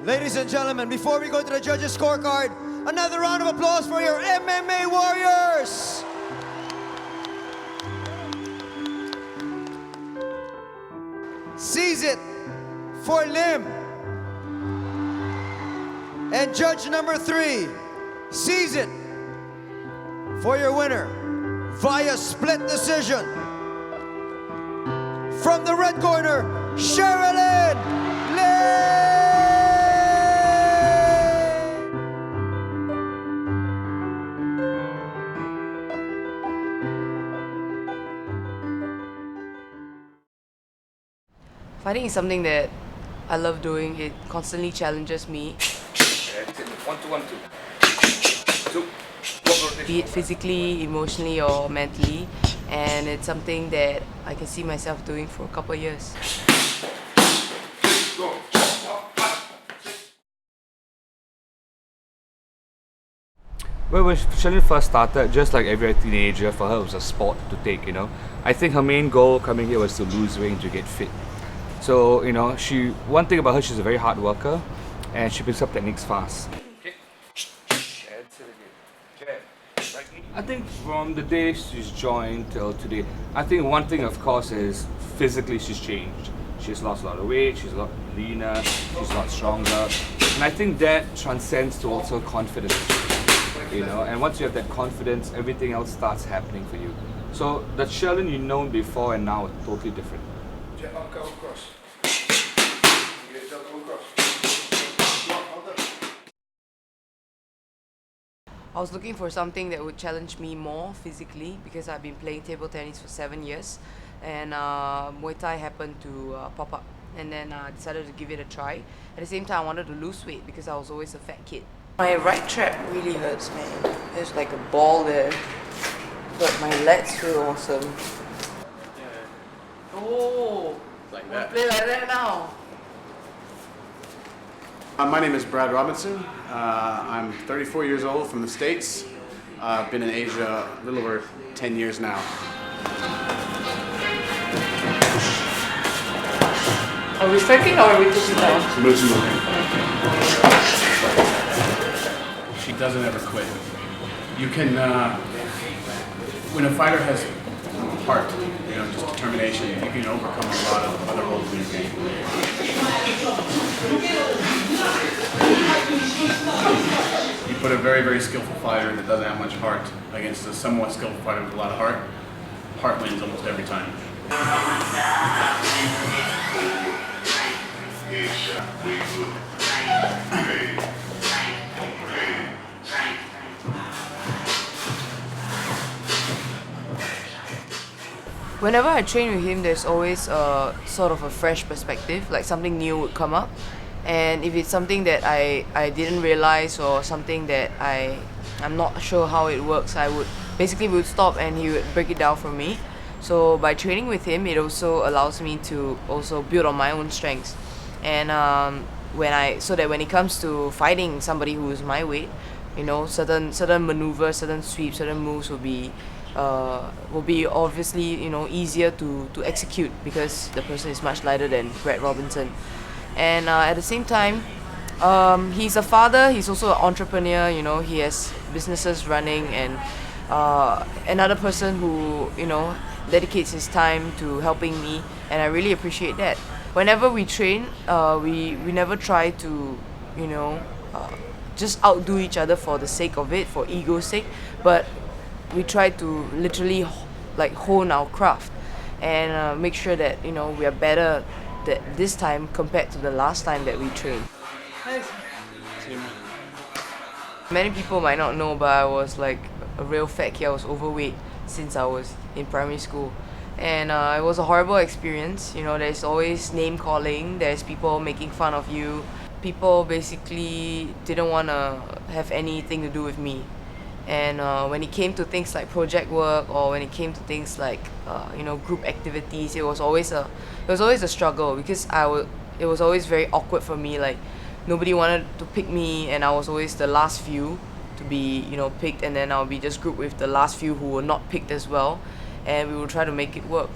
Ladies and gentlemen, before we go to the judges' scorecard, another round of applause for your MMA Warriors! Seize it for Lim. And judge number 3, seize it for your winner via split decision. From the red corner, Sherilyn Lim! Fighting is something that I love doing. It constantly challenges me. 1, 2, 1, 2. 2. Be it physically, emotionally, or mentally. And it's something that I can see myself doing for a couple of years. Go. Well, when Sherilyn first started, just like every teenager, for her it was a sport to take, you know. I think her main goal coming here was to lose weight, to get fit. So, you know, one thing about her, she's a very hard worker and she picks up techniques fast. I think from the day she's joined till today, I think one thing of course is physically she's changed. She's lost a lot of weight, she's a lot leaner, she's a lot stronger. And I think that transcends to also confidence, you know, and once you have that confidence, everything else starts happening for you. So the Sherilyn you known before and now is totally different. Go across. I was looking for something that would challenge me more physically because I've been playing table tennis for 7 years, and Muay Thai happened to pop up, and then I decided to give it a try. At the same time, I wanted to lose weight because I was always a fat kid. My right trap really hurts, man. There's like a ball there, but my legs feel awesome. Oh, Like we'll that. play like that now. My name is Brad Robinson. I'm 34 years old from the States. I've been in Asia a little over 10 years now. Are we striking or are we taking down? She doesn't ever quit. You can, when a fighter has heart, you know, just determination, you can overcome a lot of other holes in your game. You put a very, very skillful fighter that doesn't have much heart against a somewhat skillful fighter with a lot of heart. Heart wins almost every time. Whenever I train with him, there's always a sort of a fresh perspective, like something new would come up. And if it's something that I didn't realize or something that I'm not sure how it works, we would stop and he would break it down for me. So by training with him, it also allows me to also build on my own strengths. And so that when it comes to fighting somebody who is my weight, you know, certain maneuvers, certain sweeps, certain moves will be obviously, you know, easier to execute because the person is much lighter than Brad Robinson. And at the same time, he's a father, he's also an entrepreneur, you know, he has businesses running, and another person who, you know, dedicates his time to helping me, and I really appreciate that. Whenever we train, we never try to, you know, just outdo each other for the sake of it, for ego's sake, but we try to literally like hone our craft and make sure that, you know, we are better this time compared to the last time that we trained. Many people might not know, but I was like a real fat kid. I was overweight since I was in primary school, and it was a horrible experience. You know, there's always name calling, there's people making fun of you. People basically didn't want to have anything to do with me. And when it came to things like project work, or when it came to things like you know, group activities, it was always a struggle because it was always very awkward for me. Like, nobody wanted to pick me, and I was always the last few to be, you know, picked, and then I'll be just grouped with the last few who were not picked as well, and we will try to make it work,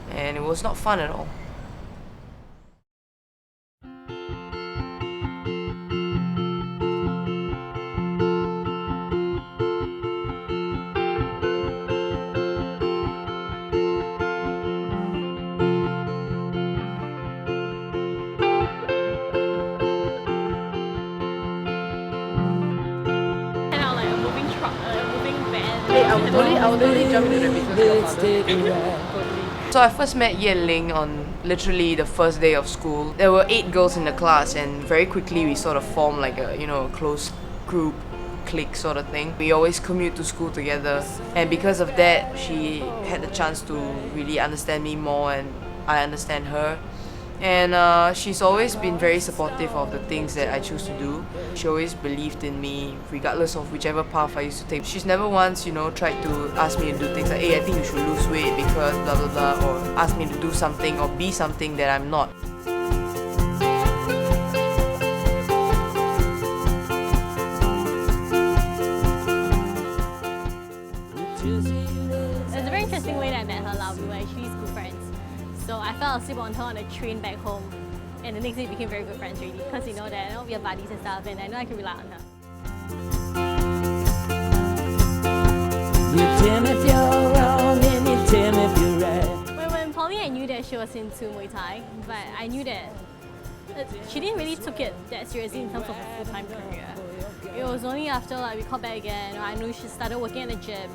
and it was not fun at all. I would totally jump into the business of father. So I first met Ye Ling on literally the first day of school. There were 8 girls in the class, and very quickly we sort of formed like a close group, clique sort of thing. We always commute to school together, and because of that, she had the chance to really understand me more, and I understand her. And she's always been very supportive of the things that I choose to do. She always believed in me regardless of whichever path I used to take. She's never once, tried to ask me to do things like, hey, I think you should lose weight because blah blah blah, or ask me to do something or be something that I'm not. It was a very interesting way that I met her. We were actually school friends. So I fell asleep on her on a train back home, and the next day we became very good friends really, because that we are buddies and stuff, and I know I can rely on her. You tell me if you're wrong and you tell me if you're right. When we were in poly, I knew that she was into Muay Thai, but I knew that she didn't really took it that seriously in terms of a full-time career. It was only after we caught back again, I knew she started working at the gym.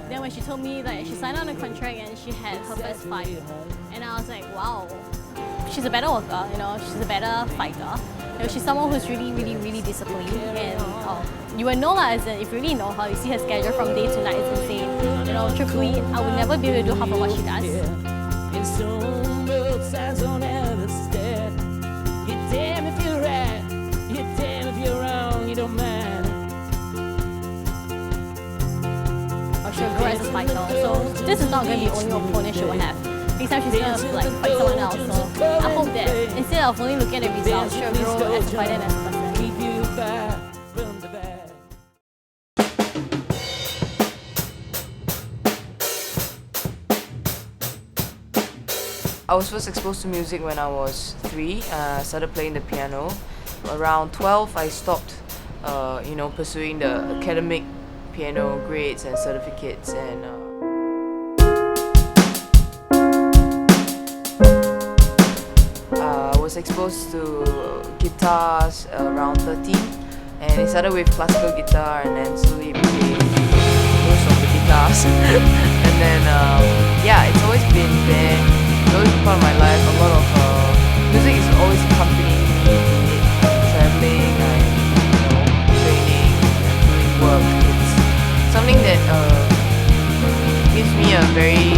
Then when she told me she signed on a contract and she had her first fight, and I was like, wow, she's a better worker, she's a better fighter. She's someone who's really, really, really disciplined, and you will know as in, if you really know her, you see her schedule from day to night, it's insane. Truthfully, I would never be able to do half of what she does. In some both sides on the step. You damn if you're right, you damn if you're wrong, you don't mind. She'll grow as a fighter. So this is not going to be the only opponent she will have. Next time she's going to fight someone else. So I hope that instead of only looking at the results, she'll grow as a fighter and as a person. Keep you back from the back. I was first exposed to music when I was 3. I started playing the piano. Around 12, I stopped, pursuing the academic piano grades and certificates, and I was exposed to guitars around 13, and it started with classical guitar, and then slowly it became most of the guitars. And then it's always been there, it's always been part of my life. A lot of music is always accompanying me, traveling, training, doing work. Something that gives me a very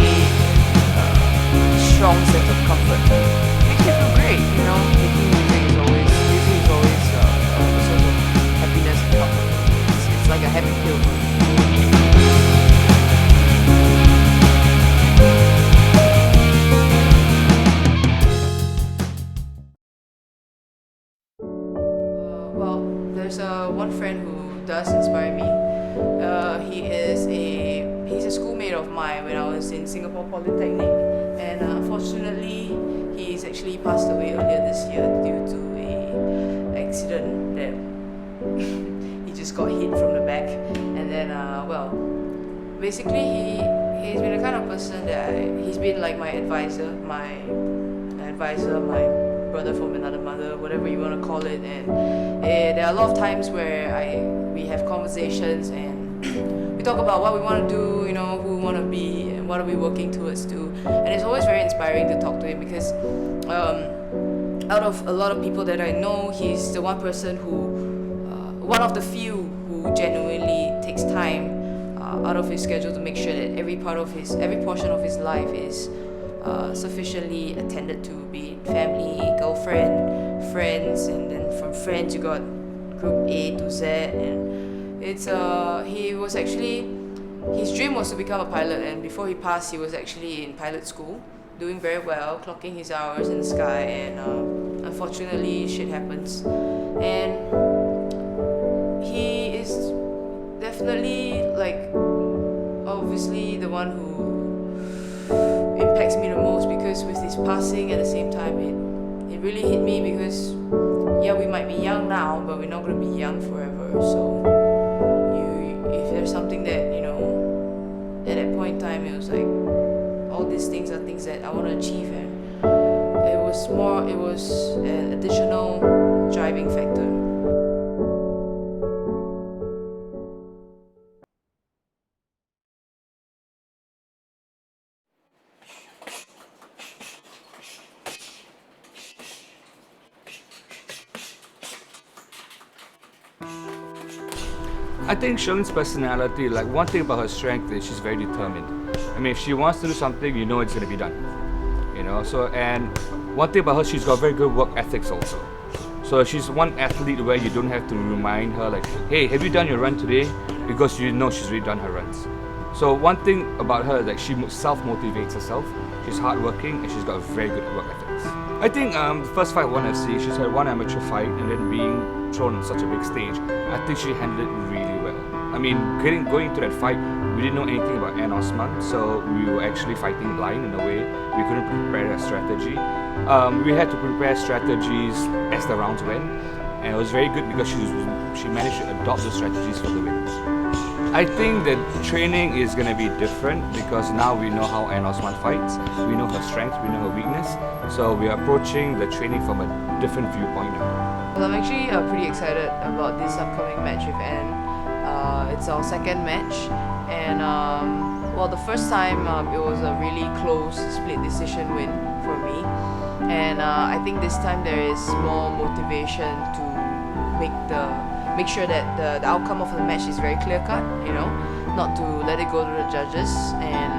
strong sense of comfort. Makes me feel great, Making music is always a source of happiness and comfort. It's like a happy pill for me. Well, there's one friend who does inspire me. He's a schoolmate of mine when I was in Singapore Polytechnic, and unfortunately he's actually passed away earlier this year due to a accident that he just got hit from the back. And then basically he's been the kind of person that he's been like my advisor, my brother from another mother, whatever you want to call it. And there are a lot of times where we have conversations, and we talk about what we want to do, who we want to be, and what are we working towards to. And it's always very inspiring to talk to him, because out of a lot of people that I know, he's the one person one of the few who genuinely takes time out of his schedule to make sure that every portion of his life is sufficiently attended to, be it family, girlfriend, friends, and then from friends you got group A to Z. And it's his dream was to become a pilot, and before he passed, he was actually in pilot school, doing very well, clocking his hours in the sky, and unfortunately shit happens. And he is definitely obviously the one who impacts me the most, because with his passing at the same time, it really hit me, because we might be young now, but we're not going to be young forever. So if there's something that at that point in time, it was like all these things are things that I want to achieve, and it was an additional driving factor. I think Shirley's personality, like one thing about her strength is she's very determined. I mean, if she wants to do something, you know it's gonna be done. You know, so and one thing about her, she's got very good work ethics also. So she's one athlete where you don't have to remind her like, hey, have you done your run today? Because you know she's already done her runs. So one thing about her is that she self-motivates herself. She's hardworking and she's got a very good work ethics. I think the first fight won FC, she's had one amateur fight and then being thrown on such a big stage, I think she handled it really well. I mean, going into that fight, we didn't know anything about Anne Osman, so we were actually fighting blind in a way. We couldn't prepare a strategy. We had to prepare strategies as the rounds went, and it was very good because she managed to adopt the strategies for the win. I think that training is going to be different because now we know how Anne Osman fights, we know her strength, we know her weakness, so we are approaching the training from a different viewpoint now. Well, I'm actually pretty excited about this upcoming match with Anne. It's our second match, and well, the first time it was a really close split decision win for me, and I think this time there is more motivation to make sure that the outcome of the match is very clear cut, you know, not to let it go to the judges, and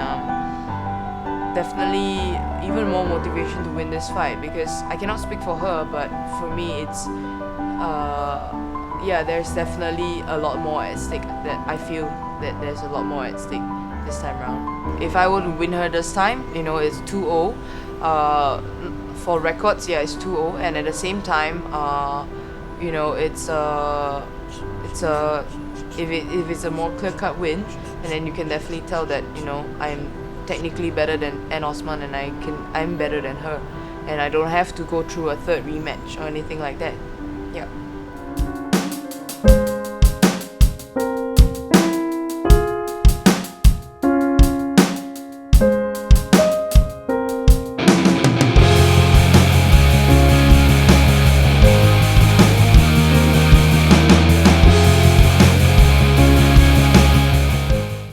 definitely even more motivation to win this fight because I cannot speak for her, but for me it's yeah, there's definitely a lot more at stake. That I feel that there's a lot more at stake this time around. If I were to win her this time, you know, it's 2-0. For records, yeah, it's 2-0, and at the same time, you know, if it's a more clear-cut win, and then you can definitely tell that, you know, I'm technically better than Anne Osman, and I'm better than her, and I don't have to go through a third rematch or anything like that. Yeah.